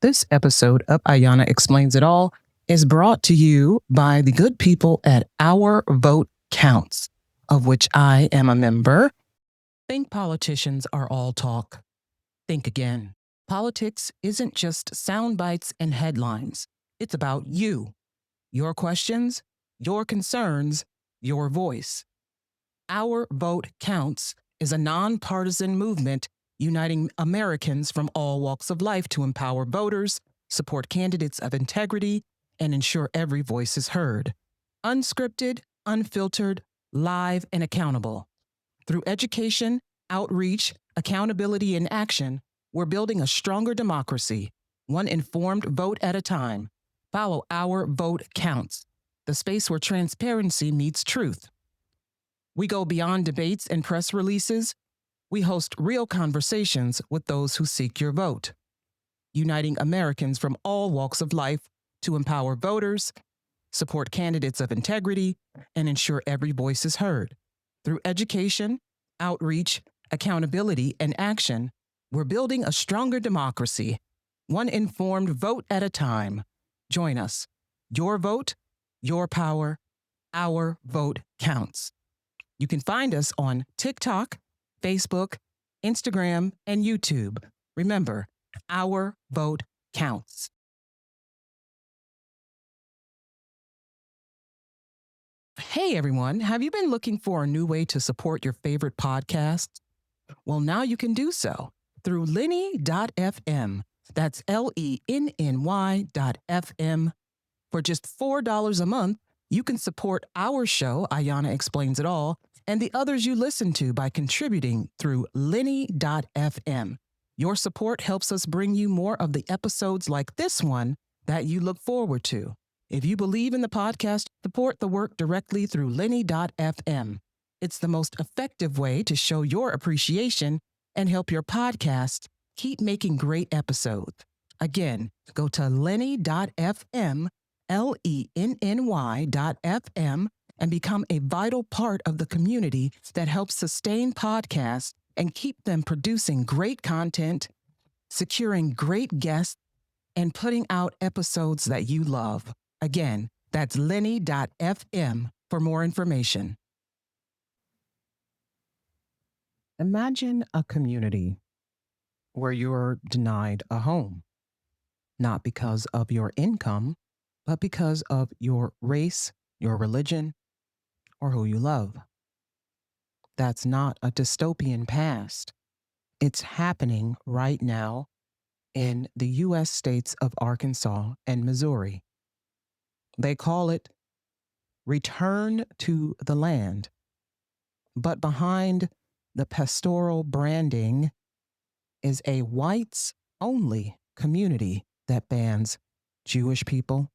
This episode of Ayana Explains It All is brought to you by the good people at Our Vote Counts, of which I am a member. Think politicians are all talk. Think again. Politics isn't just sound bites and headlines. It's about you, your questions, your concerns, your voice. Our Vote Counts is a nonpartisan movement uniting Americans from all walks of life to empower voters, support candidates of integrity, and ensure every voice is heard. Unscripted, unfiltered, live, and accountable. Through education, outreach, accountability, and action, we're building a stronger democracy, one informed vote at a time. Follow Our Vote Counts, the space where transparency meets truth. We go beyond debates and press releases. We host real conversations with those who seek your vote, uniting Americans from all walks of life to empower voters, support candidates of integrity, and ensure every voice is heard. Through education, outreach, accountability, and action, we're building a stronger democracy, one informed vote at a time. Join us. Your vote, your power, our vote counts. You can find us on TikTok, Facebook, Instagram, and YouTube. Remember, our vote counts. Hey everyone, have you been looking for a new way to support your favorite podcasts? Well, now you can do so through Lenny.fm. That's LENNY.fm. For just $4 a month, you can support our show, Ayana Explains It All, and the others you listen to by contributing through Lenny.fm. Your support helps us bring you more of the episodes like this one that you look forward to. If you believe in the podcast, support the work directly through Lenny.fm. It's the most effective way to show your appreciation and help your podcast keep making great episodes. Again, go to Lenny.fm, LENNY.fm, and become a vital part of the community that helps sustain podcasts and keep them producing great content, securing great guests, and putting out episodes that you love. Again, that's Lenny.fm for more information. Imagine a community where you're denied a home, not because of your income, but because of your race, your religion, or who you love. That's not a dystopian past. It's happening right now in the U.S. states of Arkansas and Missouri. They call it Return to the Land. But behind the pastoral branding is a whites-only community that bans Jewish people,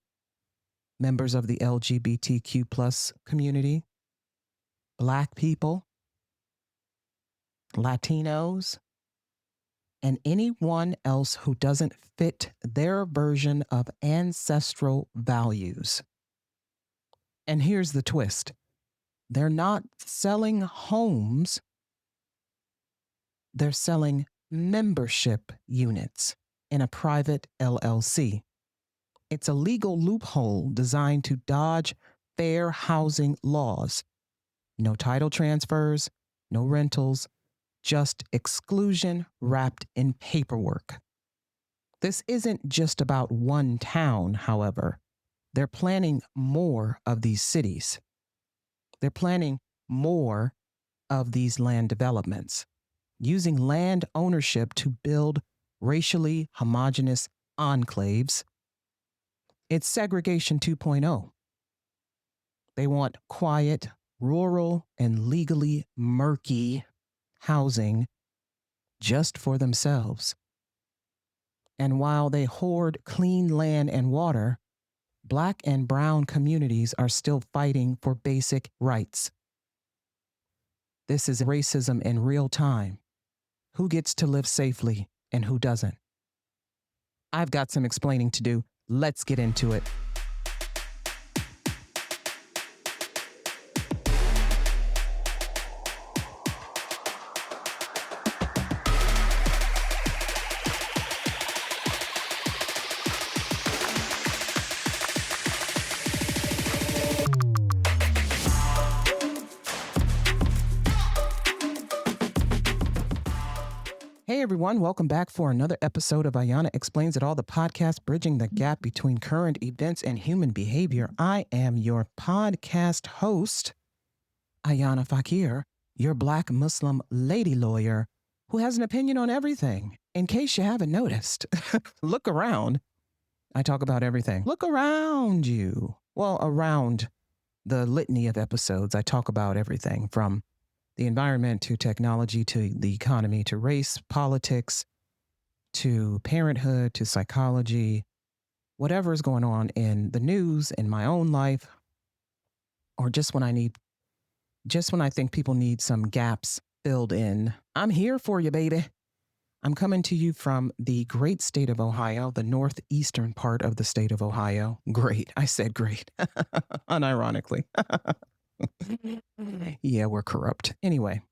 members of the LGBTQ plus community, Black people, Latinos, and anyone else who doesn't fit their version of ancestral values. And here's the twist. They're not selling homes. They're selling membership units in a private LLC. It's a legal loophole designed to dodge fair housing laws. No title transfers, no rentals, just exclusion wrapped in paperwork. This isn't just about one town, however. They're planning more of these cities. They're planning more of these land developments, using land ownership to build racially homogeneous enclaves. It's segregation 2.0. They want quiet, rural, and legally murky housing just for themselves. And while they hoard clean land and water, Black and brown communities are still fighting for basic rights. This is racism in real time. Who gets to live safely and who doesn't? I've got some explaining to do. Let's get into it. everyone. Welcome back for another episode of Ayana Explains It All, the podcast bridging the gap between current events and human behavior. I am your podcast host, Ayana Fakir, your Black Muslim lady lawyer who has an opinion on everything. In case you haven't noticed, look around. I talk about everything. Look around you. Well, around the litany of episodes, I talk about everything from the environment to technology to the economy to race, politics, to parenthood, to psychology, whatever is going on in the news, in my own life, or just when I think people need some gaps filled in. I'm here for you, baby. I'm coming to you from the great state of Ohio, the northeastern part of the state of Ohio. Great. I said great. Unironically. Yeah, we're corrupt. Anyway,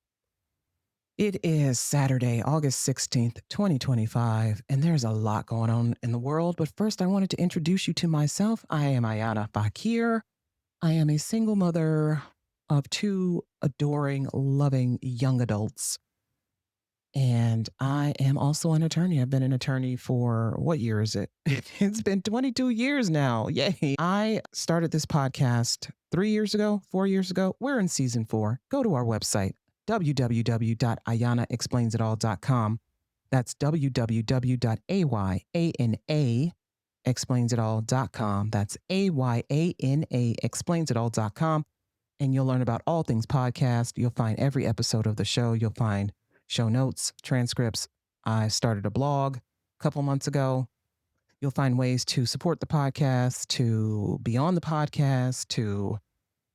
it is Saturday, August 16th, 2025, and there's a lot going on in the world. But first, I wanted to introduce you to myself. I am Ayana Fakir. I am a single mother of two adoring, loving young adults. And I am also an attorney. I've been an attorney for, what year is it? It's been 22 years now. Yay. I started this podcast 4 years ago. We're in season 4. Go to our website, www.ayanaexplainsitall.com. That's www.ayanaexplainsitall.com. That's ayanaexplainsitall.com. And you'll learn about all things podcast. You'll find every episode of the show. You'll find show notes, transcripts. I started a blog a couple months ago. You'll find ways to support the podcast, to be on the podcast, to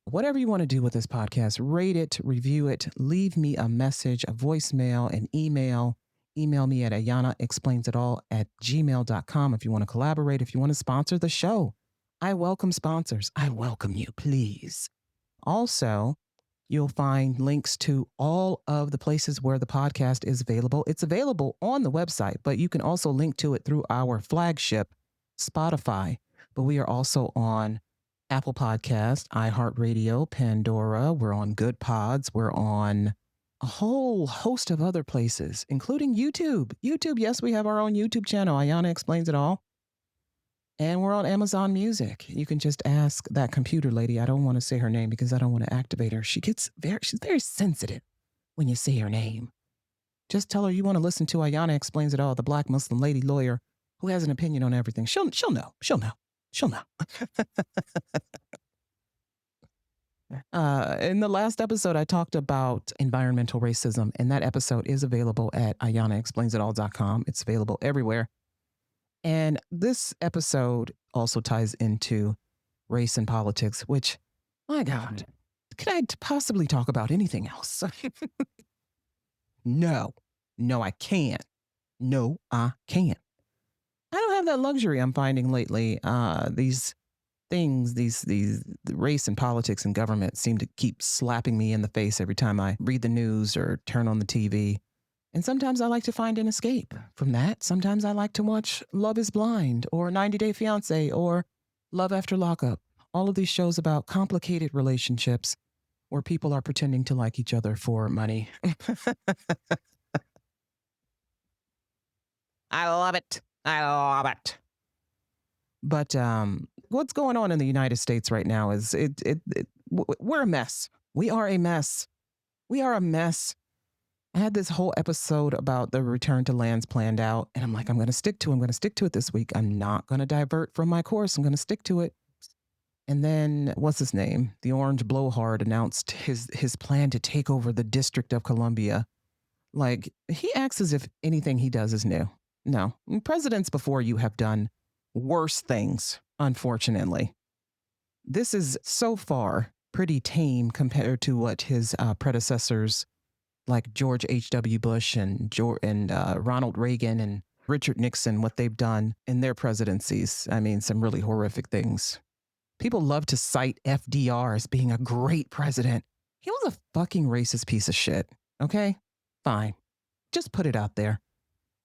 whatever you want to do with this podcast. Rate it, review it, leave me a message, a voicemail, an email. Email me at ayanaexplainsitall@gmail.com if you want to collaborate, if you want to sponsor the show. I welcome sponsors. I welcome you, please. Also, you'll find links to all of the places where the podcast is available. It's available on the website, but you can also link to it through our flagship, Spotify. But we are also on Apple Podcast, iHeartRadio, Pandora. We're on Good Pods. We're on a whole host of other places, including YouTube. Yes, we have our own YouTube channel, Ayana Explains It All. And we're on Amazon Music. You can just ask that computer lady. I don't want to say her name because I don't want to activate her. She's very sensitive when you say her name. Just tell her you want to listen to Ayana Explains It All, the Black Muslim lady lawyer who has an opinion on everything. She'll know. In the last episode, I talked about environmental racism, and that episode is available at ayanaexplainsitall.com. It's available everywhere. And this episode also ties into race and politics, which, my God, could I possibly talk about anything else? No, I can't. No, I can't. I don't have that luxury I'm finding lately. These things, the race and politics and government seem to keep slapping me in the face every time I read the news or turn on the TV. And sometimes I like to find an escape from that. Sometimes I like to watch Love is Blind or 90 Day Fiancé or Love After Lockup. All of these shows about complicated relationships where people are pretending to like each other for money. I love it. But what's going on in the United States right now is we're a mess. We are a mess. I had this whole episode about the return to lands planned out, and I'm like, I'm going to stick to it this week. I'm not going to divert from my course. I'm going to stick to it. And then, what's his name? The orange blowhard announced his plan to take over the District of Columbia. Like, he acts as if anything he does is new. No, presidents before you have done worse things, unfortunately. This is so far pretty tame compared to what his predecessors like George H.W. Bush and Ronald Reagan and Richard Nixon, what they've done in their presidencies. I mean, some really horrific things. People love to cite FDR as being a great president. He was a fucking racist piece of shit. Okay? Fine. Just put it out there.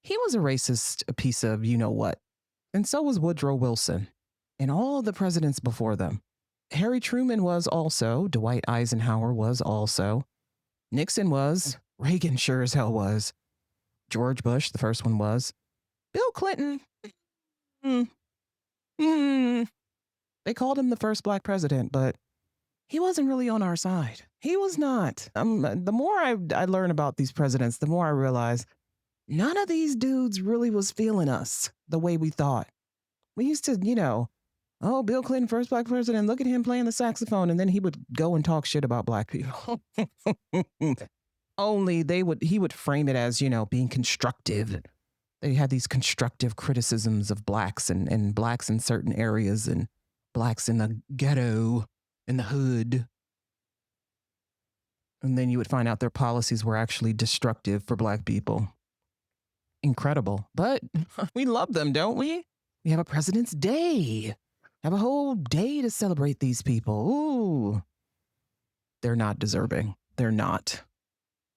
He was a racist piece of you-know-what. And so was Woodrow Wilson and all the presidents before them. Harry Truman was also. Dwight Eisenhower was also. Nixon was. Reagan sure as hell was. George Bush, the first one was. Bill Clinton, mm, mm, they called him the first black president, but he wasn't really on our side. He was not. The more I learn about these presidents, the more I realize none of these dudes really was feeling us the way we thought. We used to, oh, Bill Clinton, first black president, look at him playing the saxophone. And then he would go and talk shit about black people. Only he would frame it as, being constructive. They had these constructive criticisms of blacks and blacks in certain areas and blacks in the ghetto, in the hood. And then you would find out their policies were actually destructive for black people. Incredible. But we love them, don't we? We have a President's Day. Have a whole day to celebrate these people. Ooh. They're not deserving. They're not.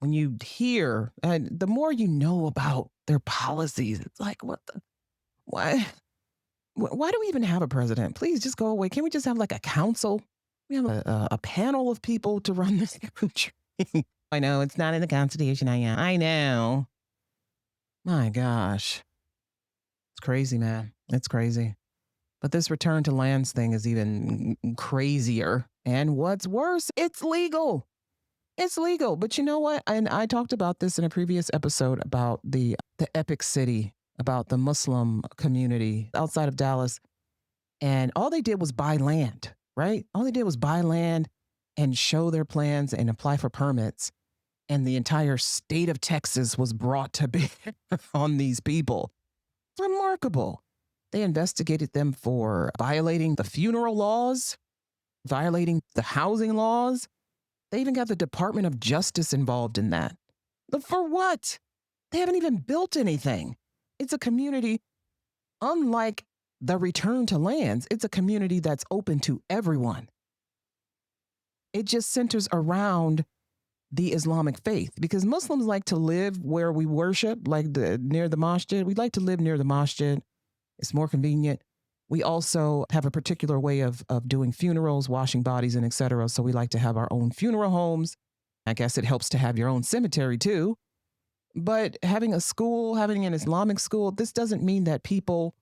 When you hear, and the more you know about their policies, it's like, why do we even have a president? Please just go away. Can't we just have like a council? We have a panel of people to run this country. I know it's not in the Constitution. I know. My gosh. It's crazy, man. It's crazy. But this return to lands thing is even crazier. And what's worse, it's legal. It's legal. But you know what? And I talked about this in a previous episode about the epic city, about the Muslim community outside of Dallas. And all they did was buy land, right? All they did was buy land and show their plans and apply for permits. And the entire state of Texas was brought to bear on these people. It's remarkable. They investigated them for violating the funeral laws, violating the housing laws. They even got the Department of Justice involved in that. But for what? They haven't even built anything. It's a community, unlike the return to lands, it's a community that's open to everyone. It just centers around the Islamic faith because Muslims like to live where we worship, like near the masjid. We like to live near the masjid. It's more convenient. We also have a particular way of doing funerals, washing bodies, and et cetera. So we like to have our own funeral homes. I guess it helps to have your own cemetery too. But having a school, having an Islamic school, this doesn't mean that people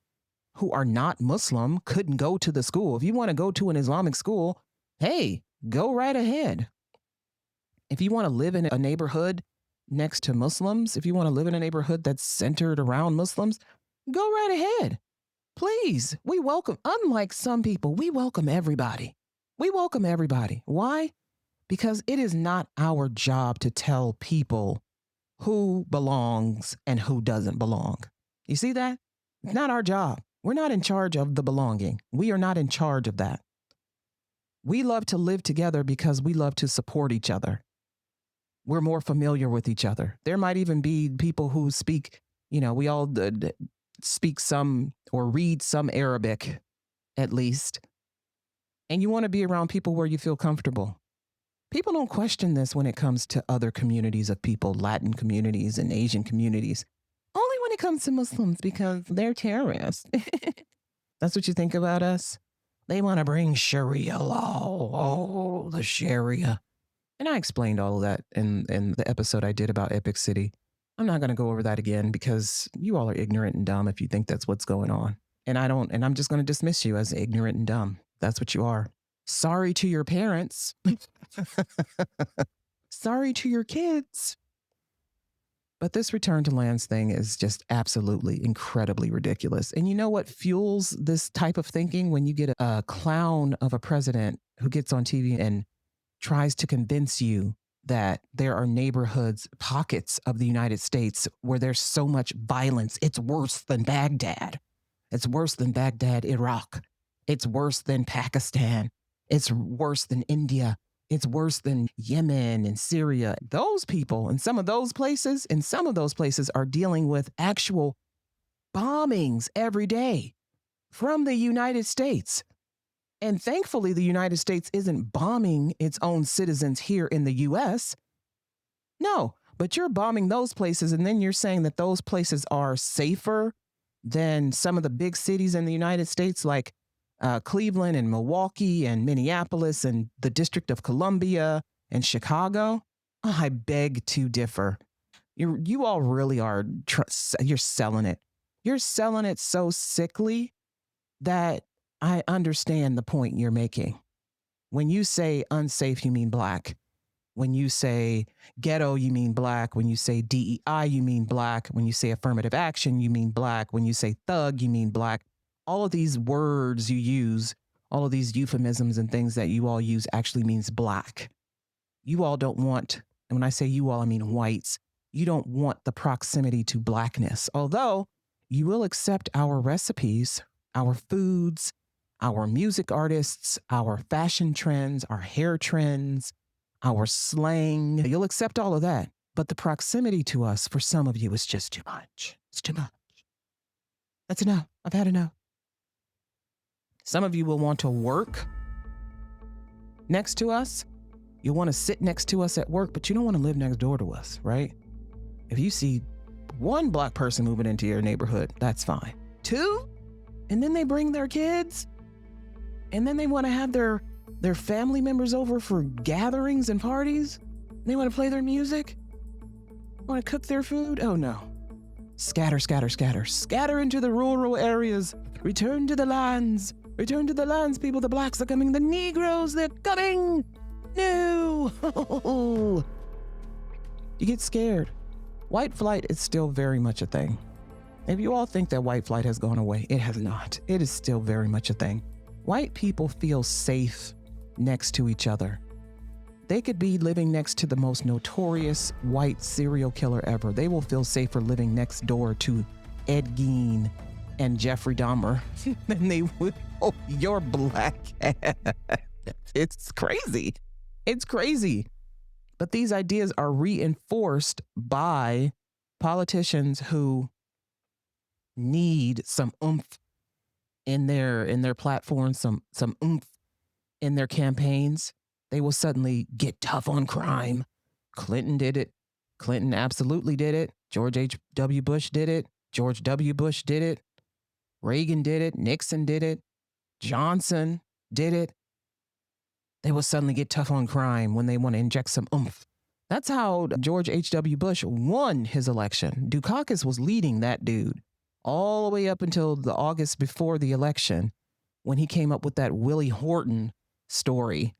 who are not Muslim couldn't go to the school. If you want to go to an Islamic school, hey, go right ahead. If you want to live in a neighborhood next to Muslims, if you want to live in a neighborhood that's centered around Muslims, go right ahead. Please, we welcome, unlike some people, we welcome everybody. We welcome everybody. Why? Because it is not our job to tell people who belongs and who doesn't belong. You see that? It's not our job. We're not in charge of the belonging. We are not in charge of that. We love to live together because we love to support each other. We're more familiar with each other. There might even be people who speak, we all speak some or read some Arabic, at least. And you want to be around people where you feel comfortable. People don't question this when it comes to other communities of people, Latin communities and Asian communities. Only when it comes to Muslims because they're terrorists. That's what you think about us? They want to bring Sharia law. Oh, the Sharia. And I explained all of that in the episode I did about Epic City. I'm not going to go over that again because you all are ignorant and dumb if you think that's what's going on. And I'm just going to dismiss you as ignorant and dumb. That's what you are. Sorry to your parents. Sorry to your kids. But this return to lands thing is just absolutely incredibly ridiculous. And you know what fuels this type of thinking? When you get a clown of a president who gets on TV and tries to convince you that there are neighborhoods, pockets of the United States where there's so much violence. It's worse than Baghdad. It's worse than Baghdad, Iraq. It's worse than Pakistan. It's worse than India. It's worse than Yemen and Syria. Those people in some of those places are dealing with actual bombings every day from the United States. And thankfully, the United States isn't bombing its own citizens here in the US. No, but you're bombing those places and then you're saying that those places are safer than some of the big cities in the United States like Cleveland and Milwaukee and Minneapolis and the District of Columbia and Chicago. I beg to differ. You all really are, you're selling it. You're selling it so sickly that I understand the point you're making. When you say unsafe, you mean Black. When you say ghetto, you mean Black. When you say DEI, you mean Black. When you say affirmative action, you mean Black. When you say thug, you mean Black. All of these words you use, all of these euphemisms and things that you all use actually means Black. You all don't want, and when I say you all, I mean whites, you don't want the proximity to Blackness. Although you will accept our recipes, our foods, our music artists, our fashion trends, our hair trends, our slang. You'll accept all of that. But the proximity to us for some of you is just too much. It's too much. That's enough. I've had enough. Some of you will want to work next to us. You want to sit next to us at work, but you don't want to live next door to us, right? If you see one Black person moving into your neighborhood, that's fine. Two, and then they bring their kids, and then they want to have their family members over for gatherings and parties. They want to play their music, want to cook their food. Oh no. Scatter, scatter, scatter. Scatter into the rural areas. Return to the lands. Return to the lands, people. The Blacks are coming. The Negroes, they're coming. No. You get scared. White flight is still very much a thing. If you all think that white flight has gone away, it has not. It is still very much a thing. White people feel safe next to each other. They could be living next to the most notorious white serial killer ever. They will feel safer living next door to Ed Gein and Jeffrey Dahmer than they would your Black ass. It's crazy. It's crazy. But these ideas are reinforced by politicians who need some oomph in their platforms, some oomph in their campaigns. They will suddenly get tough on crime. Clinton did it. Clinton absolutely did it. George H.W. Bush did it. George W. Bush did it. Reagan did it. Nixon did it. Johnson did it. They will suddenly get tough on crime when they want to inject some oomph. That's how George H.W. Bush won his election. Dukakis was leading that dude all the way up until the August before the election when he came up with that Willie Horton story.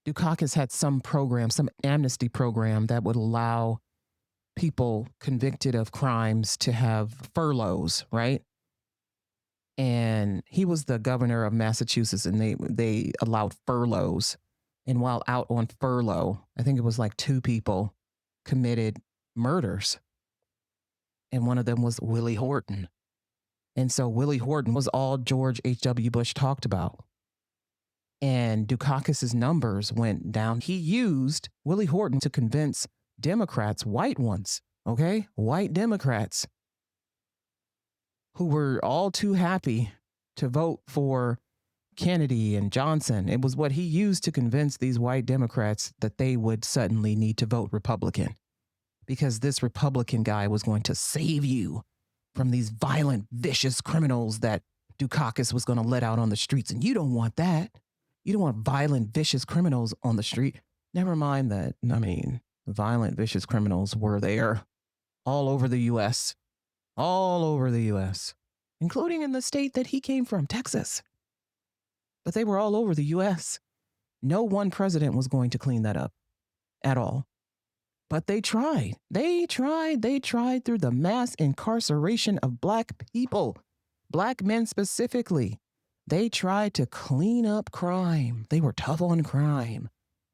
Dukakis had some program, some amnesty program that would allow people convicted of crimes to have furloughs, right? And he was the governor of Massachusetts, and they allowed furloughs. And while out on furlough, I think it was like 2 people committed murders. And one of them was Willie Horton. And so Willie Horton was all George H.W. Bush talked about. And Dukakis's numbers went down. He used Willie Horton to convince Democrats, white ones, okay? White Democrats who were all too happy to vote for Kennedy and Johnson. It was what he used to convince these white Democrats that they would suddenly need to vote Republican because this Republican guy was going to save you from these violent, vicious criminals that Dukakis was going to let out on the streets. And you don't want that. You don't want violent, vicious criminals on the street. Never mind that. I mean, violent, vicious criminals were there all over the U.S., including in the state that he came from, Texas. But they were all over the U.S. No one president was going to clean that up at all. But they tried. They tried through the mass incarceration of Black people, Black men specifically. They tried to clean up crime. They were tough on crime.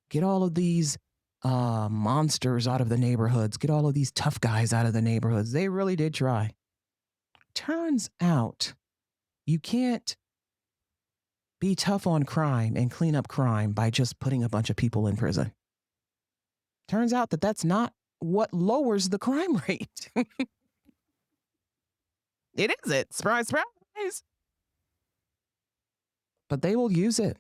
Get all of these monsters out of the neighborhoods. Get all of these tough guys out of the neighborhoods. They really did try. Turns out you can't be tough on crime and clean up crime by just putting a bunch of people in prison. Turns out that that's not what lowers the crime rate. It isn't. Surprise, surprise. But they will use it.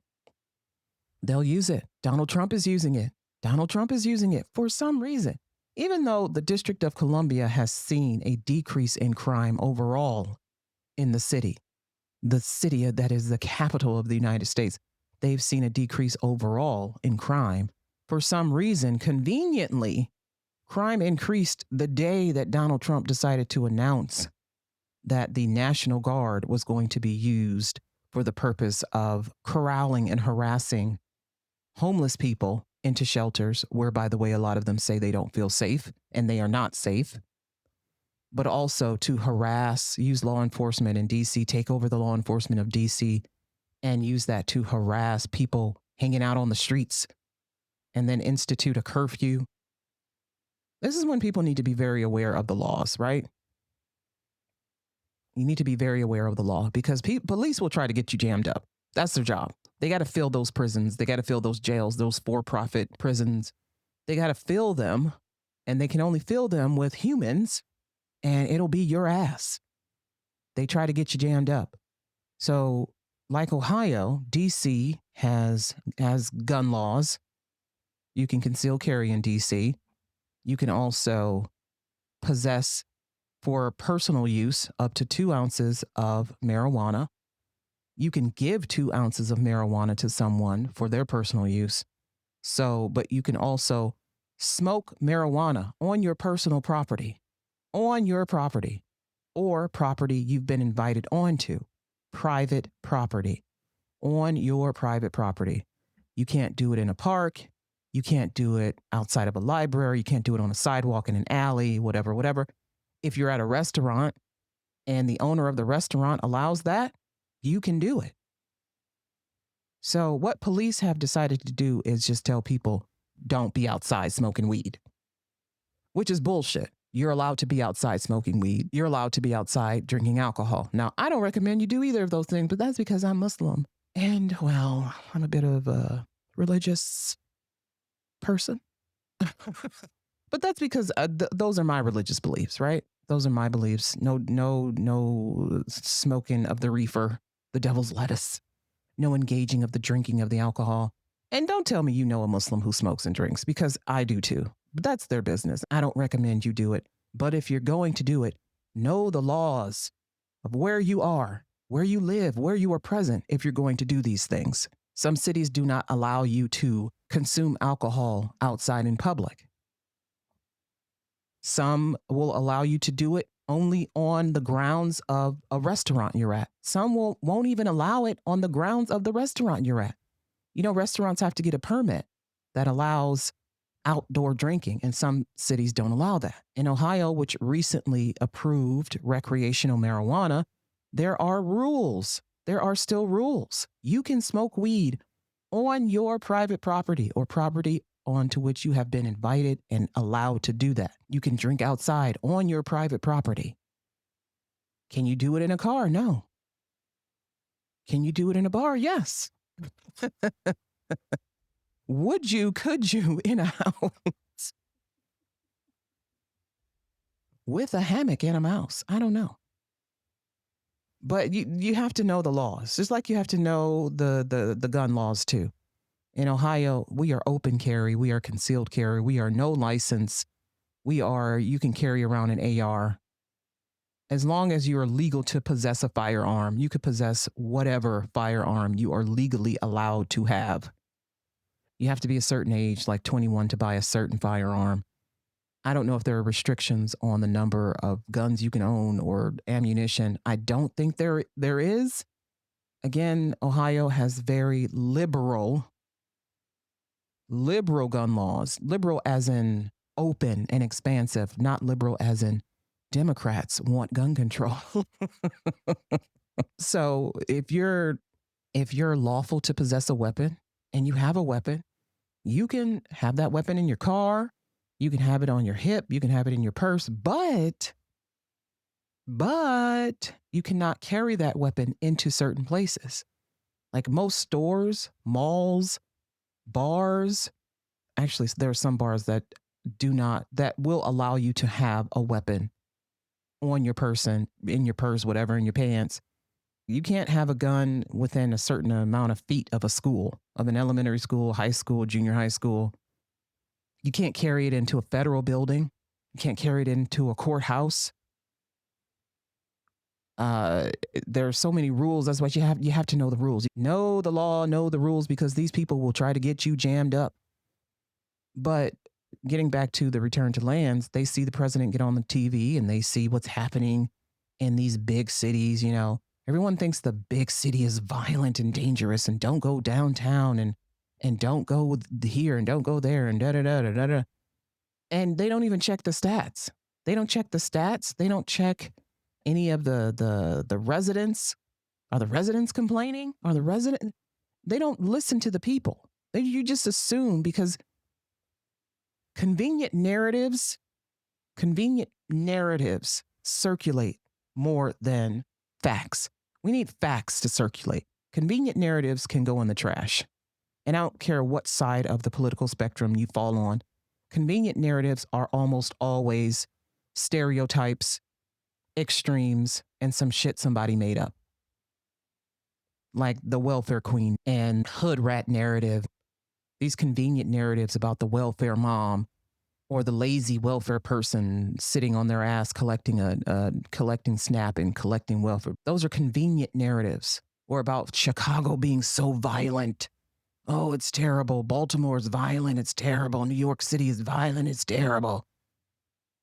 They'll use it. Donald Trump is using it. Donald Trump is using it for some reason. Even though the District of Columbia has seen a decrease in crime overall in the city that is the capital of the United States, they've seen a decrease overall in crime. For some reason, conveniently, Crime increased the day that Donald Trump decided to announce that the National Guard was going to be used for the purpose of corralling and harassing homeless people into shelters, where, by the way, a lot of them say they don't feel safe, and they are not safe, but also to harass, use law enforcement in DC, take over the law enforcement of DC, and use that to harass people hanging out on the streets, and then institute a curfew. This is when people need to be very aware of the laws, right? You need to be very aware of the law, because police will try to get you jammed up. That's their job. They got to fill those prisons. They got to fill those jails, those for-profit prisons. They got to fill them, and they can only fill them with humans, and it'll be your ass. They try to get you jammed up. So, like Ohio, DC has gun laws. You can conceal carry in DC. You can also possess for personal use up to 2 ounces of marijuana. You can give 2 ounces of marijuana to someone for their personal use. So, but you can also smoke marijuana on your personal property, or property you've been invited onto, private property, on your private property. You can't do it in a park. You can't do it outside of a library. You can't do it on a sidewalk in an alley, whatever. If you're at a restaurant and the owner of the restaurant allows that, you can do it. So what police have decided to do is just tell people, don't be outside smoking weed, which is bullshit. You're allowed to be outside smoking weed. You're allowed to be outside drinking alcohol. Now, I don't recommend you do either of those things, but that's because I'm Muslim. And, well, I'm a bit of a religious person. But that's because those are my religious beliefs, right? Those are my beliefs. No smoking of the reefer, the devil's lettuce. No engaging of the drinking of the alcohol. And don't tell me you know a Muslim who smokes and drinks, because I do too. But that's their business. I don't recommend you do it. But if you're going to do it, know the laws of where you are, where you live, where you are present if you're going to do these things. Some cities do not allow you to consume alcohol outside in public. Some will allow you to do it only on the grounds of a restaurant you're at. Some won't even allow it on the grounds of the restaurant you're at. You know, restaurants have to get a permit that allows outdoor drinking, and some cities don't allow that. In Ohio, which recently approved recreational marijuana, there are rules. There are still rules. You can smoke weed on your private property or property onto which you have been invited and allowed to do that. You can drink outside on your private property. Can you do it in a car? No. Can you do it in a bar? Yes. Would you, could you, in a house with a hammock and a mouse? I don't know. But you have to know the laws, just like you have to know the gun laws too. In Ohio, we are open carry, we are concealed carry, we are no license, you can carry around an AR. As long as you are legal to possess a firearm, you could possess whatever firearm you are legally allowed to have. You have to be a certain age, like 21, to buy a certain firearm. I don't know if there are restrictions on the number of guns you can own or ammunition. I don't think there is. Again, Ohio has very liberal gun laws. Liberal as in open and expansive, not liberal as in Democrats want gun control. So if you're lawful to possess a weapon and you have a weapon, you can have that weapon in your car. You can have it on your hip. You can have it in your purse, but you cannot carry that weapon into certain places. Like most stores, malls, bars. Actually, there are some bars that will allow you to have a weapon on your person, in your purse, whatever, in your pants. You can't have a gun within a certain amount of feet of a school, of an elementary school, high school, junior high school. You can't carry it into a federal building. You can't carry it into a courthouse. There are so many rules. That's why you have to know the rules. Know the law, know the rules, because these people will try to get you jammed up. But getting back to the return to lands, they see the president get on the TV and they see what's happening in these big cities. You know, everyone thinks the big city is violent and dangerous and don't go downtown and don't go here and don't go there and da da da da da da. And they don't even check the stats. They don't check the stats. They don't check any of the residents. Are the residents complaining? Are the resident? They don't listen to the people. You just assume because convenient narratives circulate more than facts. We need facts to circulate. Convenient narratives can go in the trash. And I don't care what side of the political spectrum you fall on. Convenient narratives are almost always stereotypes, extremes, and some shit somebody made up. Like the welfare queen and hood rat narrative. These convenient narratives about the welfare mom or the lazy welfare person sitting on their ass collecting SNAP and collecting welfare. Those are convenient narratives. Or about Chicago being so violent. Oh, it's terrible. Baltimore's violent. It's terrible. New York City is violent. It's terrible.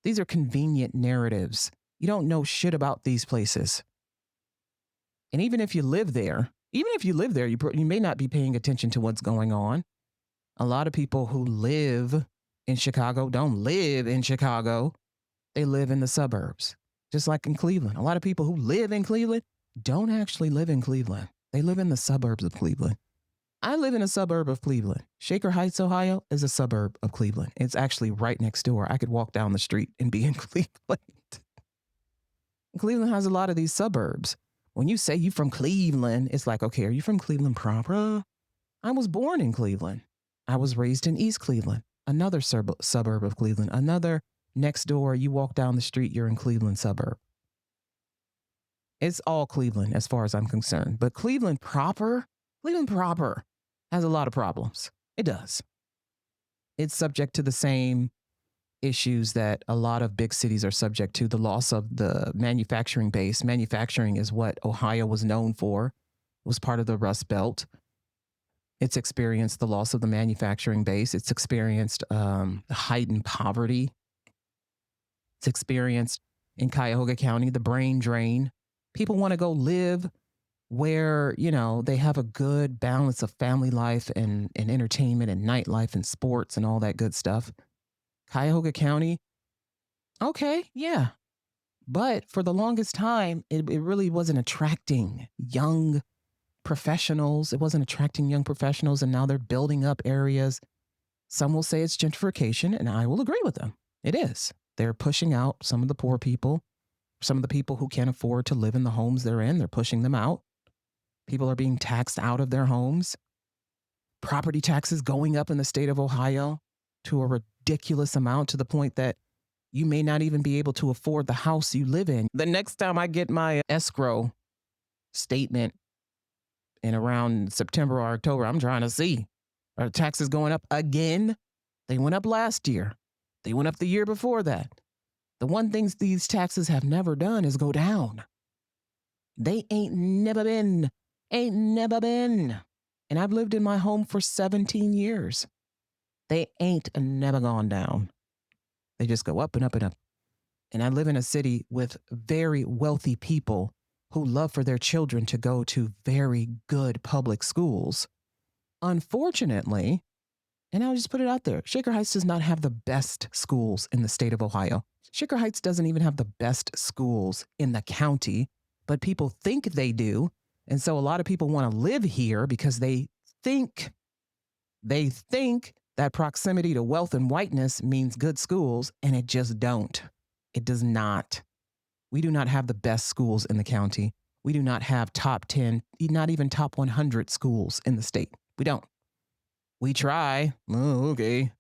These are convenient narratives. You don't know shit about these places. And even if you live there, you may not be paying attention to what's going on. A lot of people who live in Chicago don't live in Chicago. They live in the suburbs, just like in Cleveland. A lot of people who live in Cleveland don't actually live in Cleveland. They live in the suburbs of Cleveland. I live in a suburb of Cleveland. Shaker Heights, Ohio is a suburb of Cleveland. It's actually right next door. I could walk down the street and be in Cleveland. Cleveland has a lot of these suburbs. When you say you from Cleveland, it's like, okay, are you from Cleveland proper? I was born in Cleveland. I was raised in East Cleveland, another suburb of Cleveland, another next door. You walk down the street, you're in Cleveland suburb. It's all Cleveland as far as I'm concerned. But Cleveland proper has a lot of problems. It does. It's subject to the same issues that a lot of big cities are subject to, the loss of the manufacturing base. Manufacturing is what Ohio was known for. It was part of the Rust Belt. It's experienced the loss of the manufacturing base. It's experienced heightened poverty. It's experienced in Cuyahoga County, the brain drain. People want to go live where, you know, they have a good balance of family life and entertainment and nightlife and sports and all that good stuff. Cuyahoga County, okay, yeah. But for the longest time, it really wasn't attracting young professionals. It wasn't attracting young professionals, and now they're building up areas. Some will say it's gentrification, and I will agree with them. It is. They're pushing out some of the poor people, some of the people who can't afford to live in the homes they're in. They're pushing them out. People are being taxed out of their homes. Property taxes going up in the state of Ohio to a ridiculous amount, to the point that you may not even be able to afford the house you live in. The next time I get my escrow statement in around September or October, I'm trying to see, are taxes going up again? They went up last year. They went up the year before that. The one thing these taxes have never done is go down. They ain't never been. And I've lived in my home for 17 years. They ain't never gone down. They just go up and up and up. And I live in a city with very wealthy people who love for their children to go to very good public schools. Unfortunately, and I'll just put it out there, Shaker Heights does not have the best schools in the state of Ohio. Shaker Heights doesn't even have the best schools in the county, but people think they do. And so a lot of people want to live here because they think that proximity to wealth and whiteness means good schools, and it just don't. It does not. We do not have the best schools in the county. We do not have top 10, not even top 100 schools in the state. We don't. We try. Oh, okay.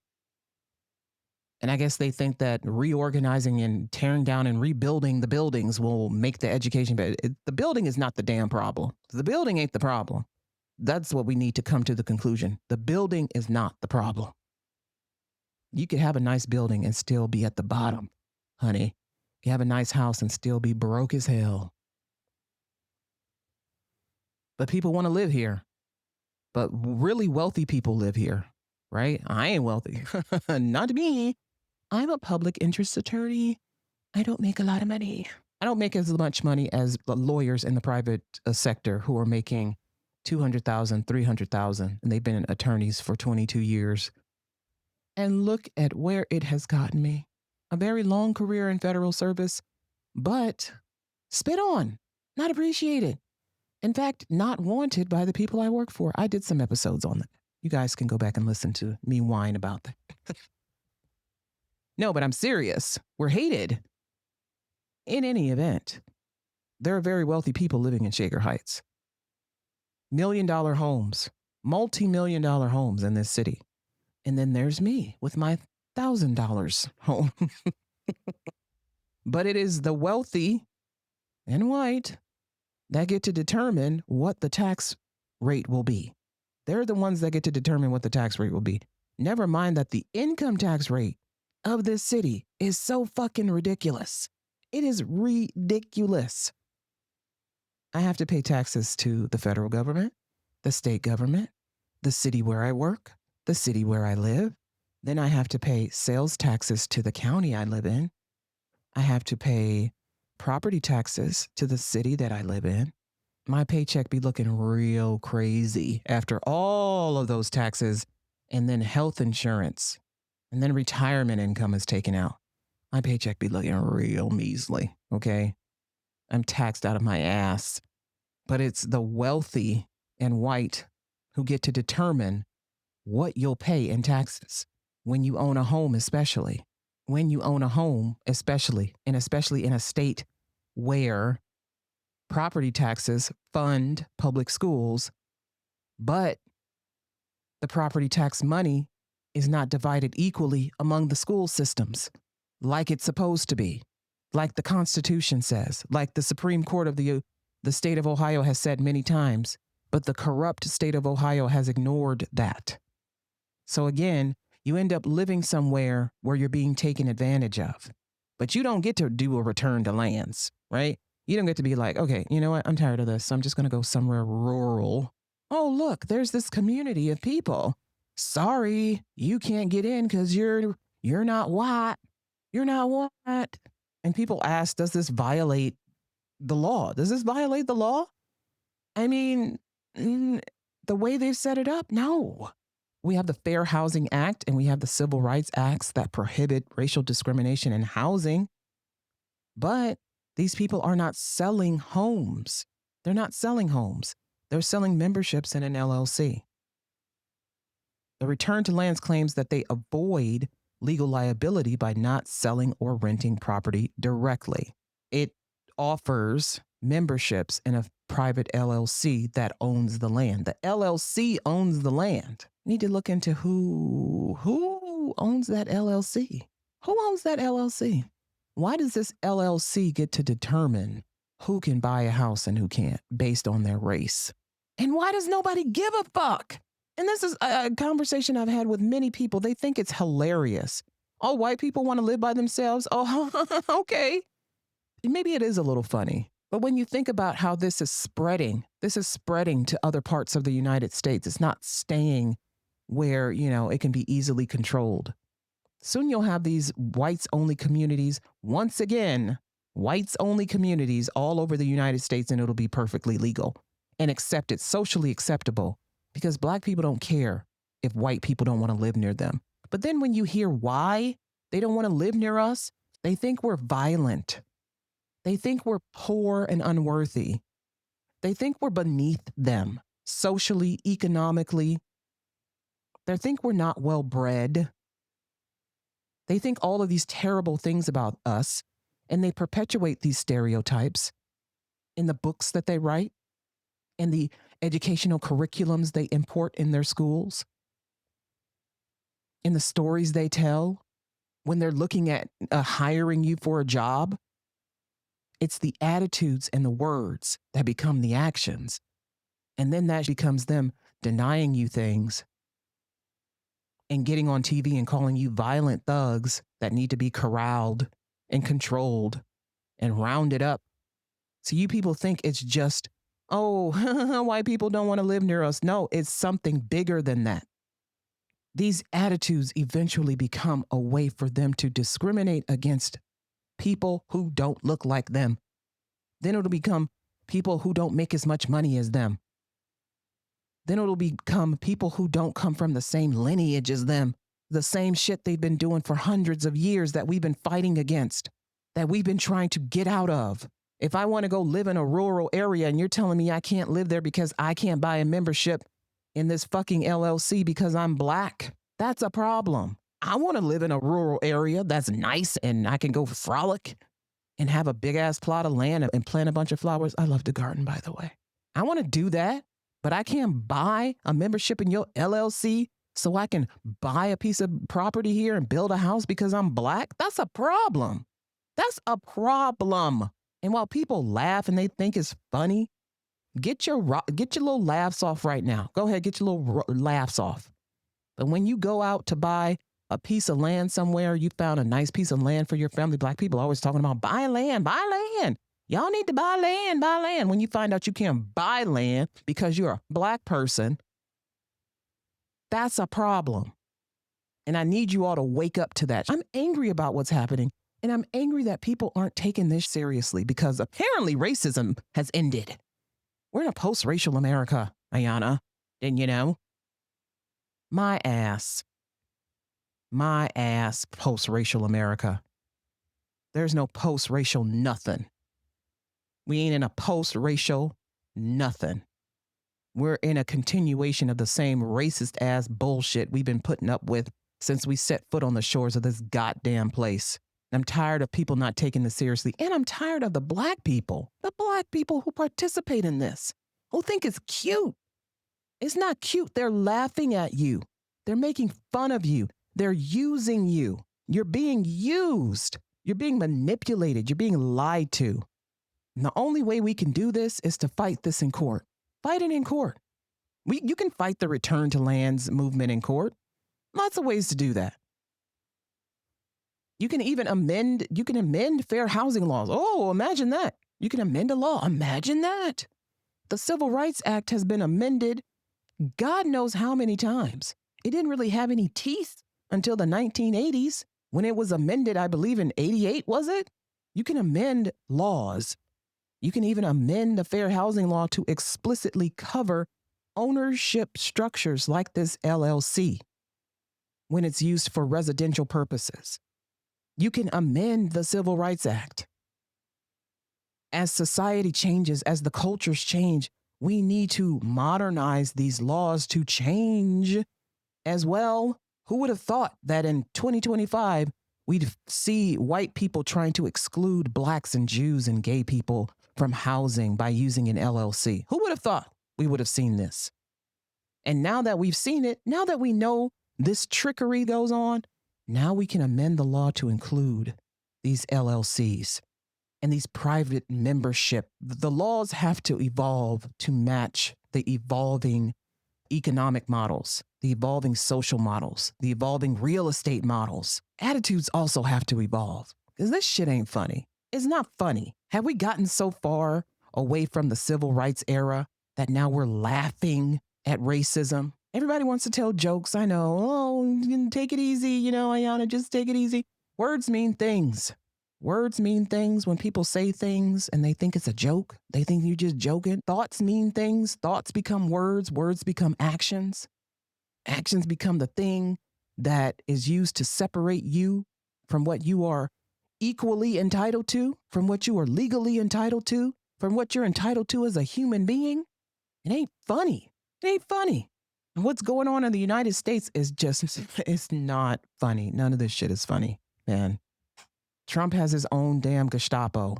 And I guess they think that reorganizing and tearing down and rebuilding the buildings will make the education better. The building is not the damn problem. The building ain't the problem. That's what we need to come to the conclusion. The building is not the problem. You could have a nice building and still be at the bottom, honey. You have a nice house and still be broke as hell. But people want to live here. But really wealthy people live here. right? I ain't wealthy. Not me. I'm a public interest attorney. I don't make a lot of money. I don't make as much money as the lawyers in the private sector who are making 200,000, 300,000, and they've been attorneys for 22 years. And look at where it has gotten me. A very long career in federal service, but spit on, not appreciated. In fact, not wanted by the people I work for. I did some episodes on that. You guys can go back and listen to me whine about that. No, but I'm serious. We're hated. In any event, there are very wealthy people living in Shaker Heights. $1 million homes, multi-million dollar homes in this city. And then there's me with my $1,000 home. But it is the wealthy and white that get to determine what the tax rate will be. They're the ones that get to determine what the tax rate will be. Never mind that the income tax rate of this city is so fucking ridiculous. It is ridiculous. I have to pay taxes to the federal government, the state government, the city where I work, the city where I live. Then I have to pay sales taxes to the county I live in. I have to pay property taxes to the city that I live in. My paycheck be looking real crazy after all of those taxes, and then health insurance, and then retirement income is taken out. My paycheck be looking real measly, okay? I'm taxed out of my ass. But it's the wealthy and white who get to determine what you'll pay in taxes when you own a home, especially. When you own a home, especially in a state where property taxes fund public schools, but the property tax money is not divided equally among the school systems like it's supposed to be, like the Constitution says, like the Supreme Court of the state of Ohio has said many times, but the corrupt state of Ohio has ignored that. So again, you end up living somewhere where you're being taken advantage of, but you don't get to do a return to lands, right? You don't get to be like, okay, you know what? I'm tired of this. So I'm just going to go somewhere rural. Oh, look, there's this community of people. Sorry, you can't get in because you're not white. You're not white. And people ask, does this violate the law? Does this violate the law? I mean, the way they've set it up, no. We have the Fair Housing Act and we have the Civil Rights Acts that prohibit racial discrimination in housing. But these people are not selling homes. They're not selling homes. They're selling memberships in an LLC. The Return to Lands claims that they avoid legal liability by not selling or renting property directly. It offers memberships in a private LLC that owns the land. The LLC owns the land. Need to look into who owns that LLC. Who owns that LLC? Why does this LLC get to determine who can buy a house and who can't based on their race? And why does nobody give a fuck? And this is a conversation I've had with many people. They think it's hilarious. Oh, white people want to live by themselves? Oh, okay. Maybe it is a little funny. But when you think about how this is spreading to other parts of the United States. It's not staying where, it can be easily controlled. Soon you'll have these whites-only communities, once again, whites-only communities all over the United States, and it'll be perfectly legal and accepted, socially acceptable, because Black people don't care if white people don't want to live near them. But then when you hear why they don't want to live near us, they think we're violent. They think we're poor and unworthy. They think we're beneath them socially, economically. They think we're not well bred. They think all of these terrible things about us, and they perpetuate these stereotypes in the books that they write, in the educational curriculums they import in their schools, in the stories they tell when they're looking at hiring you for a job. It's the attitudes and the words that become the actions. And then that becomes them denying you things and getting on TV and calling you violent thugs that need to be corralled and controlled and rounded up. So you people think it's just, oh, white people don't want to live near us. No, it's something bigger than that. these attitudes eventually become a way for them to discriminate against people who don't look like them. Then it'll become people who don't make as much money as them. Then it'll become people who don't come from the same lineage as them. The same shit they've been doing for hundreds of years that we've been fighting against, that we've been trying to get out of. If I want to go live in a rural area and you're telling me I can't live there because I can't buy a membership in this fucking LLC because I'm Black, that's a problem. I want to live in a rural area that's nice and I can go frolic and have a big ass plot of land and plant a bunch of flowers. I love to garden, by the way. I want to do that, but I can't buy a membership in your LLC so I can buy a piece of property here and build a house because I'm Black. That's a problem. That's a problem. And while people laugh and they think it's funny, get your little laughs off right now. Go ahead, get your little laughs off. But when you go out to buy a piece of land somewhere, you found a nice piece of land for your family. Black people are always talking about buy land, buy land. Y'all need to buy land, buy land. When you find out you can't buy land because you're a Black person, that's a problem. And I need you all to wake up to that. I'm angry about what's happening. And I'm angry that people aren't taking this seriously because apparently racism has ended. We're in a post-racial America, Ayana. Didn't you know? My ass, post-racial America. There's no post-racial nothing. We ain't in a post-racial nothing. We're in a continuation of the same racist ass bullshit we've been putting up with since we set foot on the shores of this goddamn place. I'm tired of people not taking this seriously. And I'm tired of the Black people who participate in this, who think it's cute. It's not cute. They're laughing at you. They're making fun of you. They're using you. You're being used. You're being manipulated. You're being lied to. And the only way we can do this is to fight this in court. Fight it in court. You can fight the return to lands movement in court. Lots of ways to do that. You can even amend fair housing laws. Oh, imagine that. You can amend a law. Imagine that. The Civil Rights Act has been amended God knows how many times. It didn't really have any teeth until the 1980s when it was amended, I believe in 88, was it? You can amend laws. You can even amend the fair housing law to explicitly cover ownership structures like this LLC when it's used for residential purposes. You can amend the Civil Rights Act. As society changes, as the cultures change, we need to modernize these laws to change as well. Who would have thought that in 2025, we'd see white people trying to exclude Blacks and Jews and gay people from housing by using an LLC? Who would have thought we would have seen this? And now that we've seen it, now that we know this trickery goes on, now we can amend the law to include these LLCs and these private membership. The laws have to evolve to match the evolving economic models, the evolving social models, the evolving real estate models. Attitudes also have to evolve because this shit ain't funny. It's not funny. Have we gotten so far away from the civil rights era that now we're laughing at racism? Everybody wants to tell jokes. I know. Oh, you can take it easy. Ayana, just take it easy. Words mean things. Words mean things when people say things and they think it's a joke. They think you're just joking. Thoughts mean things. Thoughts become words. Words become actions. Actions become the thing that is used to separate you from what you are equally entitled to, from what you are legally entitled to, from what you're entitled to as a human being. It ain't funny. It ain't funny. And what's going on in the United States is just, it's not funny. None of this shit is funny, man. Trump has his own damn Gestapo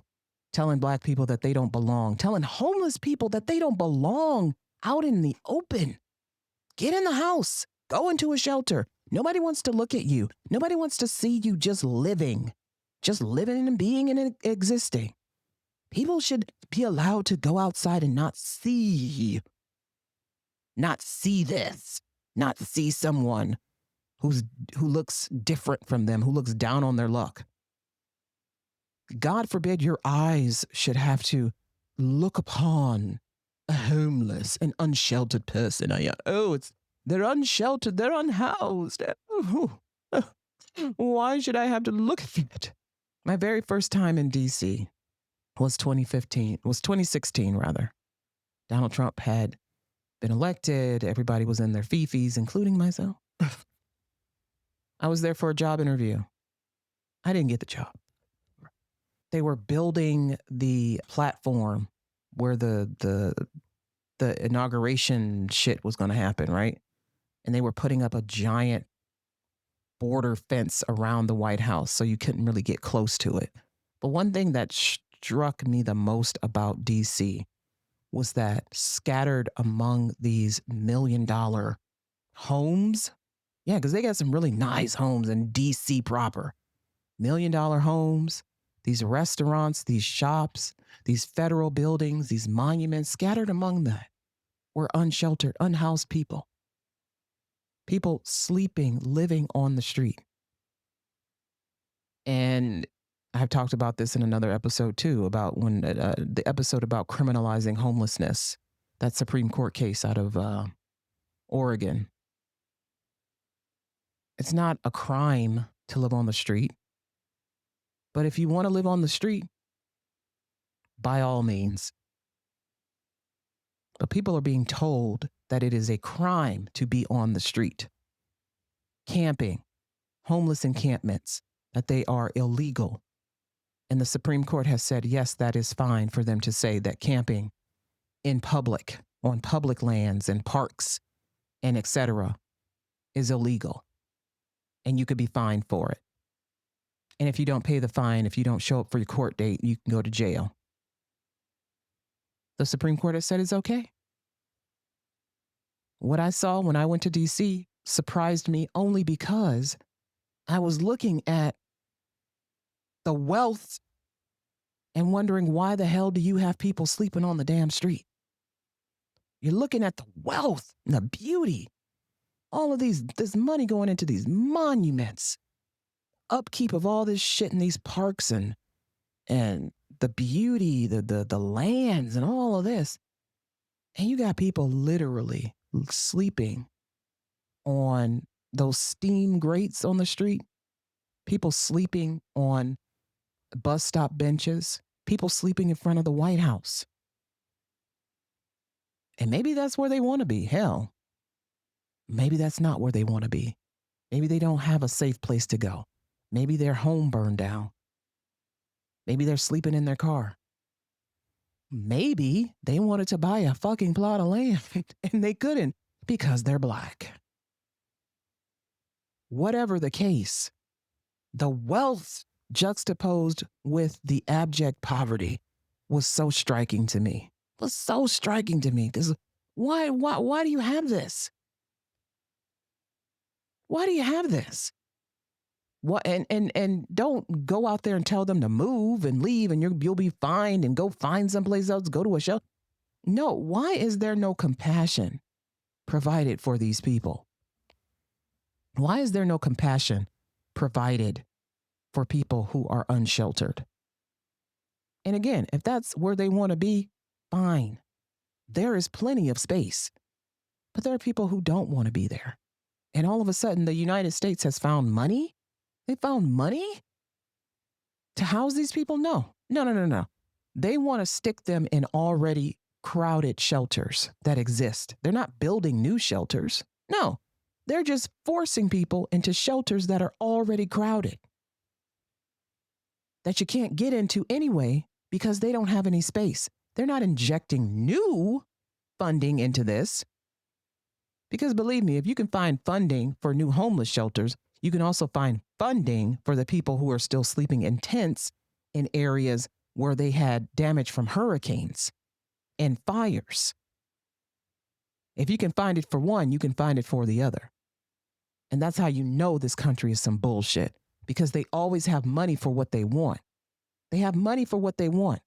telling Black people that they don't belong, telling homeless people that they don't belong out in the open. Get in the house. Go into a shelter. Nobody wants to look at you. Nobody wants to see you just living and being and existing. People should be allowed to go outside and not see this, not see someone who looks different from them, who looks down on their luck. God forbid your eyes should have to look upon a homeless and unsheltered person. They're unsheltered. They're unhoused. Why should I have to look at it? My very first time in DC was 2016 rather. Donald Trump had been elected. Everybody was in their fifis, including myself. I was there for a job interview. I didn't get the job. They were building the platform where the inauguration shit was going to happen, right? And they were putting up a giant border fence around the White House, so you couldn't really get close to it. But one thing that struck me the most about DC was that scattered among these $1 million homes, yeah, because they got some really nice homes in DC proper, $1 million homes, these restaurants, these shops, these federal buildings, these monuments, scattered among that were unsheltered, unhoused people. People sleeping, living on the street. And I've talked about this in another episode too, about when the episode about criminalizing homelessness, that Supreme Court case out of Oregon. It's not a crime to live on the street. But if you want to live on the street, by all means. But people are being told that it is a crime to be on the street. Camping, homeless encampments, that they are illegal. And the Supreme Court has said, yes, that is fine for them to say that camping in public, on public lands and parks and etc. is illegal. And you could be fined for it. And if you don't pay the fine, if you don't show up for your court date, you can go to jail. The Supreme Court has said it's okay. What I saw when I went to DC surprised me only because I was looking at the wealth and wondering, why the hell do you have people sleeping on the damn street? You're looking at the wealth and the beauty. All of this money going into these monuments, upkeep of all this shit in these parks and the beauty, the lands and all of this. And you got people literally sleeping on those steam grates on the street, people sleeping on bus stop benches, people sleeping in front of the White House. And maybe that's where they want to be. Hell, maybe that's not where they want to be. Maybe they don't have a safe place to go. Maybe their home burned down. Maybe they're sleeping in their car. Maybe they wanted to buy a fucking plot of land and they couldn't because they're Black. Whatever the case, the wealth juxtaposed with the abject poverty was so striking to me. Was so striking to me because why do you have this? Why do you have this? What and don't go out there and tell them to move and leave and you'll be fine and go find someplace else, go to a shelter. No, why is there no compassion provided for these people? Why is there no compassion provided for people who are unsheltered? And again, if that's where they want to be, fine. There is plenty of space. But there are people who don't want to be there. And all of a sudden, the United States has found money. They found money to house these people? No. They want to stick them in already crowded shelters that exist. They're not building new shelters. No, they're just forcing people into shelters that are already crowded, that you can't get into anyway because they don't have any space. They're not injecting new funding into this. Because believe me, if you can find funding for new homeless shelters, you can also find funding for the people who are still sleeping in tents in areas where they had damage from hurricanes and fires. If you can find it for one, you can find it for the other. And that's how you know this country is some bullshit, because they always have money for what they want. They have money for what they want.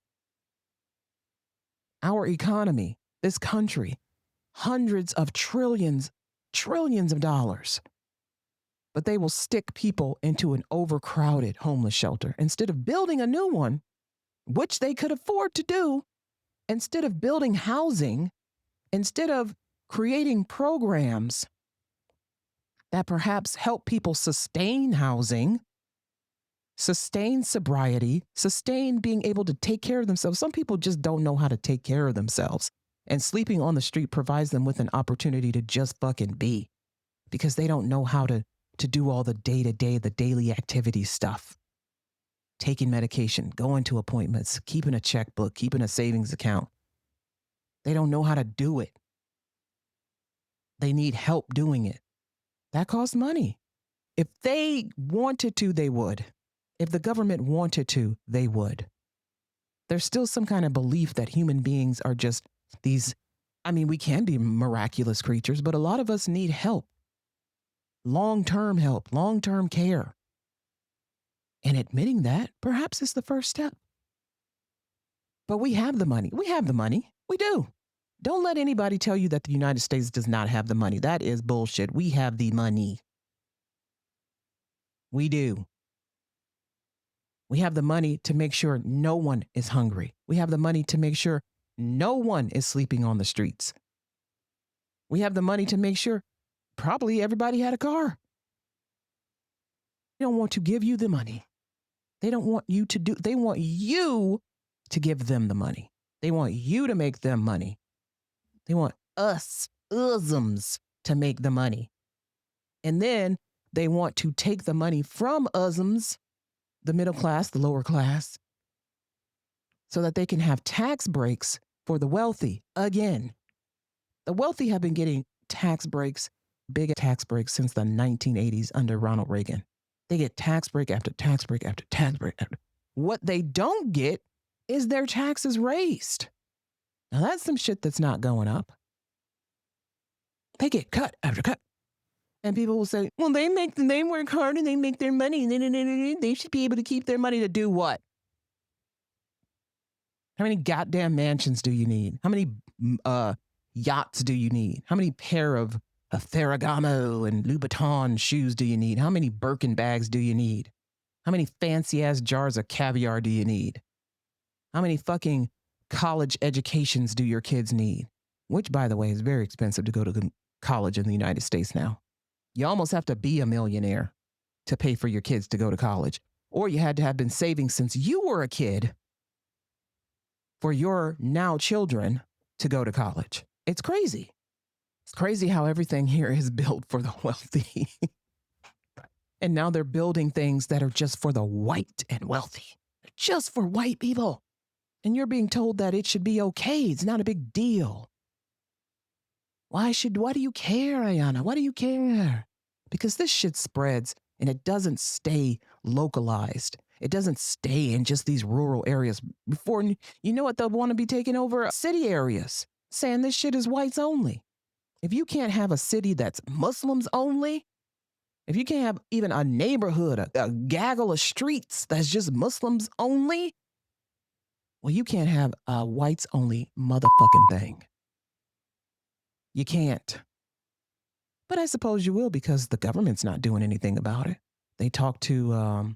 Our economy, this country, hundreds of trillions of dollars. But they will stick people into an overcrowded homeless shelter instead of building a new one, which they could afford to do. Instead of building housing, instead of creating programs that perhaps help people sustain housing, sustain sobriety, sustain being able to take care of themselves. Some people just don't know how to take care of themselves. And sleeping on the street provides them with an opportunity to just fucking be, because they don't know how to do all the day-to-day, the daily activity stuff. Taking medication, going to appointments, keeping a checkbook, keeping a savings account. They don't know how to do it. They need help doing it. That costs money. If they wanted to, they would. If the government wanted to, they would. There's still some kind of belief that human beings are just these, we can be miraculous creatures, but a lot of us need help. Long-term help, long-term care. And admitting that perhaps is the first step. But we have the money. We have the money. We do. Don't let anybody tell you that the United States does not have the money. That is bullshit. We have the money. We do. We have the money to make sure no one is hungry. We have the money to make sure no one is sleeping on the streets. We have the money to make sure probably everybody had a car. They don't want to give you the money. They don't want you to do, they want you to give them the money. They want you to make them money. They want us, isms, to make the money. And then they want to take the money from isms, the middle class, the lower class, so that they can have tax breaks for the wealthy again. The wealthy have been getting tax breaks, big tax breaks since the 1980s under Ronald Reagan. They get tax break after tax break after tax break after. What they don't get is their taxes raised. Now that's some shit that's not going up. They get cut after cut. And people will say, well, they work hard and they make their money. They should be able to keep their money to do what? How many goddamn mansions do you need? How many yachts do you need? How many pair of Ferragamo and Louboutin shoes do you need? How many Birkin bags do you need? How many fancy ass jars of caviar do you need? How many fucking college educations do your kids need? Which, by the way, is very expensive to go to college in the United States now. You almost have to be a millionaire to pay for your kids to go to college. Or you had to have been saving since you were a kid for your now children to go to college. It's crazy. It's crazy how everything here is built for the wealthy. And now they're building things that are just for the white and wealthy. Just for white people. And you're being told that it should be okay. It's not a big deal. Why do you care, Ayana? Why do you care? Because this shit spreads and it doesn't stay localized. It doesn't stay in just these rural areas. Before you know it, they'll want to be taking over city areas, saying this shit is whites only. If you can't have a city that's Muslims only, if you can't have even a neighborhood, a gaggle of streets that's just Muslims only, well, you can't have a whites only motherfucking thing. You can't. But I suppose you will, because the government's not doing anything about it. They talk to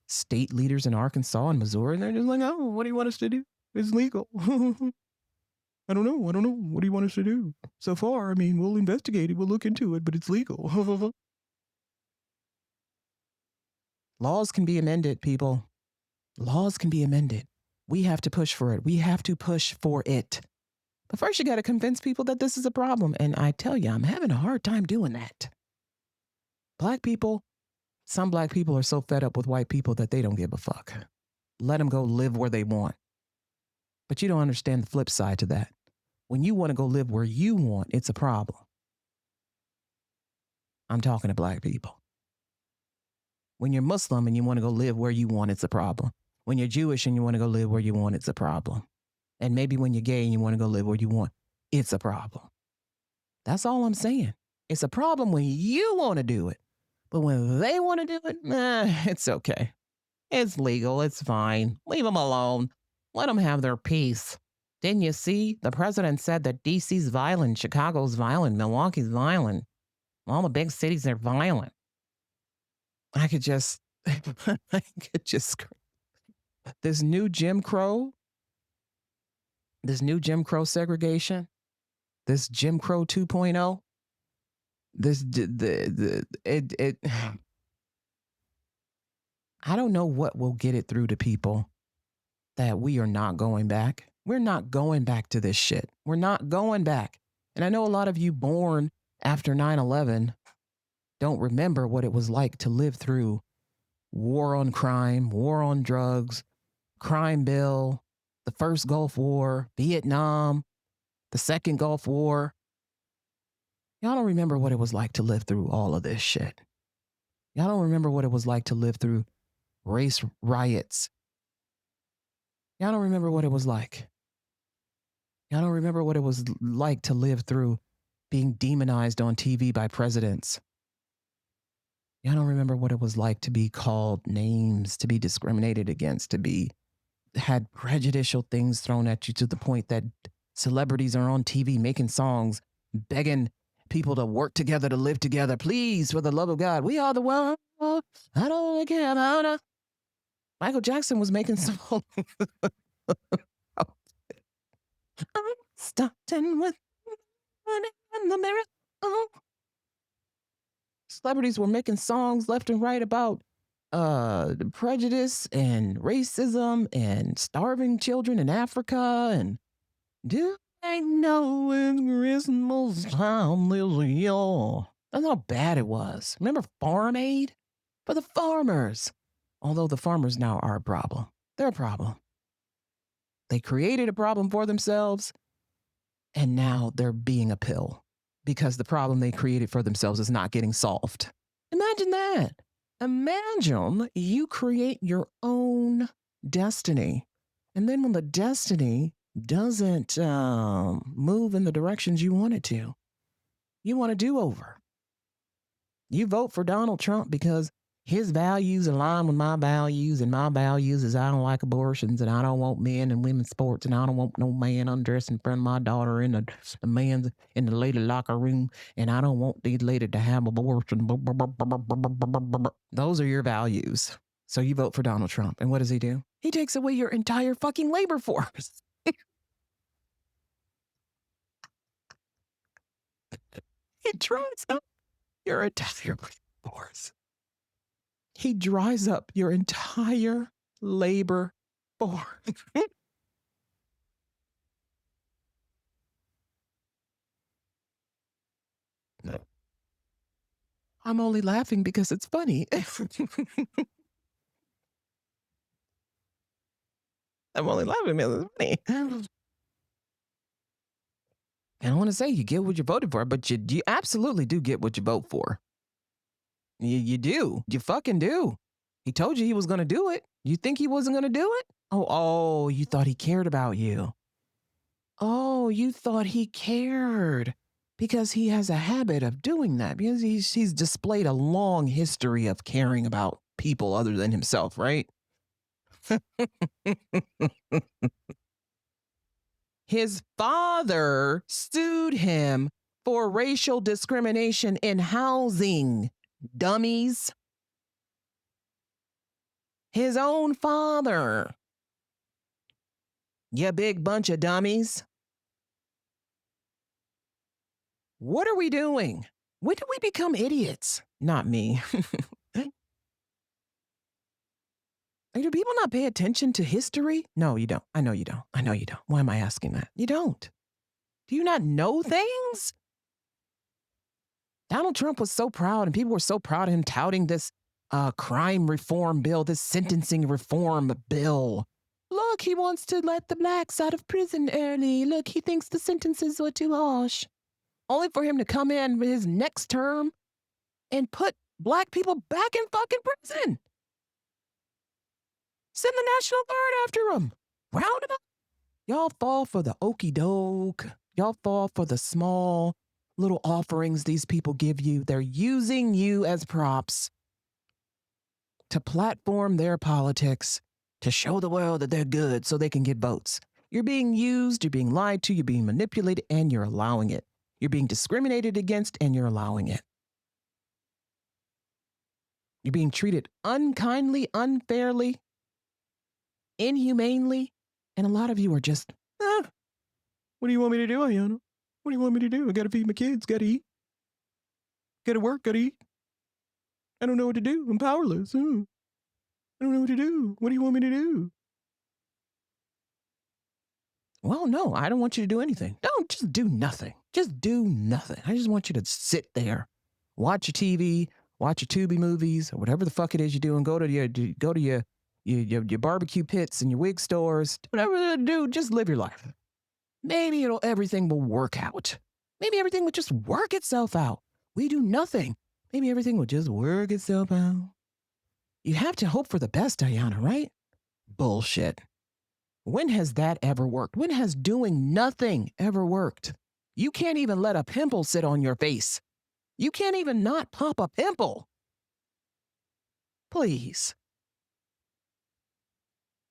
state leaders in Arkansas and Missouri, and they're just like, oh, what do you want us to do? It's legal. I don't know. What do you want us to do? So far, we'll investigate it. We'll look into it, but it's legal. Laws can be amended, people. Laws can be amended. We have to push for it. We have to push for it. But first, you got to convince people that this is a problem. And I tell you, I'm having a hard time doing that. Some black people are so fed up with white people that they don't give a fuck. Let them go live where they want. But you don't understand the flip side to that. When you want to go live where you want, it's a problem. I'm talking to black people. When you're Muslim and you want to go live where you want, it's a problem. When you're Jewish and you want to go live where you want, it's a problem. And maybe when you're gay and you want to go live where you want, it's a problem. That's all I'm saying. It's a problem when you want to do it. But when they want to do it, it's okay. It's legal. It's fine. Leave them alone. Let them have their peace. Didn't you see? The president said that DC's violent, Chicago's violent, Milwaukee's violent. All the big cities are violent. I could just this new Jim Crow segregation, this Jim Crow 2.0, I don't know what will get it through to people that we are not going back. We're not going back to this shit. We're not going back. And I know a lot of you born after 9/11 don't remember what it was like to live through war on crime, war on drugs, crime bill, the first Gulf War, Vietnam, the second Gulf War. Y'all don't remember what it was like to live through all of this shit. Y'all don't remember what it was like to live through race riots. Y'all don't remember what it was like. Y'all don't remember what it was like to live through being demonized on TV by presidents. Y'all don't remember what it was like to be called names, to be discriminated against, to be had prejudicial things thrown at you to the point that celebrities are on TV making songs, begging people to work together, to live together. Please, for the love of God, we are the world. I don't care about it. Michael Jackson was making songs. I'm starting with money in the mirror. Oh. Celebrities were making songs left and right about prejudice and racism and starving children in Africa. And do I know it's Christmas time this year? That's how bad it was. Remember Farm Aid? For the farmers. Although the farmers now are a problem. They're a problem. They created a problem for themselves, and now they're being a pill because the problem they created for themselves is not getting solved. Imagine that. Imagine you create your own destiny. And then when the destiny doesn't move in the directions you want it to, you want a do-over. You vote for Donald Trump because his values align with my values, and my values is I don't like abortions, and I don't want men and women's sports, and I don't want no man undressed in front of my daughter in the man's in the lady locker room, and I don't want these ladies to have abortion. Those are your values. So you vote for Donald Trump, and what does he do? He takes away your entire fucking labor force. He dries up your entire labor force. He dries up your entire labor force. I'm only laughing because it's funny. I'm only laughing because it's funny. I don't want to say you get what you voted for, but you absolutely do get what you vote for. You do. You fucking do. He told you he was going to do it. You think he wasn't going to do it? Oh, you thought he cared about you. Oh, you thought he cared because he has a habit of doing that because he's displayed a long history of caring about people other than himself, right? His father sued him for racial discrimination in housing, dummies. His own father. You big bunch of dummies. What are we doing? When did we become idiots? Not me. Do people not pay attention to history? No, you don't. I know you don't. I know you don't. Why am I asking that? You don't. Do you not know things? Donald Trump was so proud, and people were so proud of him touting this crime reform bill, this sentencing reform bill. Look, he wants to let the blacks out of prison early. Look, he thinks the sentences were too harsh. Only for him to come in his next term and put black people back in fucking prison. Send the National Guard after him. Round him up. Y'all fall for the okey doke. Y'all fall for the small little offerings these people give you. They're using you as props to platform their politics, to show the world that they're good so they can get votes. You're being used, you're being lied to, you're being manipulated, and you're allowing it. You're being discriminated against, and you're allowing it. You're being treated unkindly, unfairly, inhumanely, and a lot of you are just, what do you want me to do, Ayana? What do you want me to do? I gotta feed my kids, gotta eat. Gotta work, gotta eat. I don't know what to do. I'm powerless. I don't know what to do. What do you want me to do? Well, no, I don't want you to do anything. Don't just do nothing. Just do nothing. I just want you to sit there, watch your TV, watch your Tubi movies, or whatever the fuck it is you do, and go to your barbecue pits and your wig stores. Whatever you do, just live your life. Maybe everything will work out. Maybe everything will just work itself out. We do nothing. Maybe everything will just work itself out. You have to hope for the best, Ayana, right? Bullshit. When has that ever worked? When has doing nothing ever worked? You can't even let a pimple sit on your face. You can't even not pop a pimple. Please.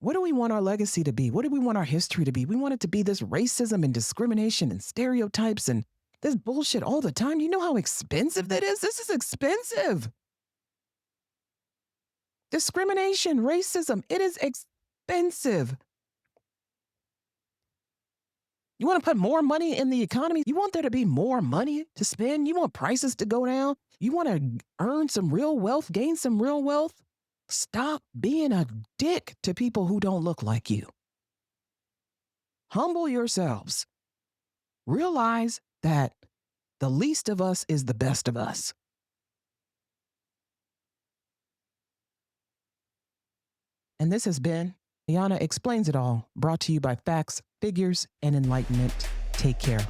What do we want our legacy to be? What do we want our history to be? We want it to be this racism and discrimination and stereotypes and this bullshit all the time. You know how expensive that is? This is expensive. Discrimination, racism, it is expensive. You want to put more money in the economy? You want there to be more money to spend? You want prices to go down? You want to earn some real wealth, gain some real wealth? Stop being a dick to people who don't look like you. Humble yourselves. Realize that the least of us is the best of us. And this has been Ayana Explains It All, brought to you by Facts, Figures, and Enlightenment. Take care.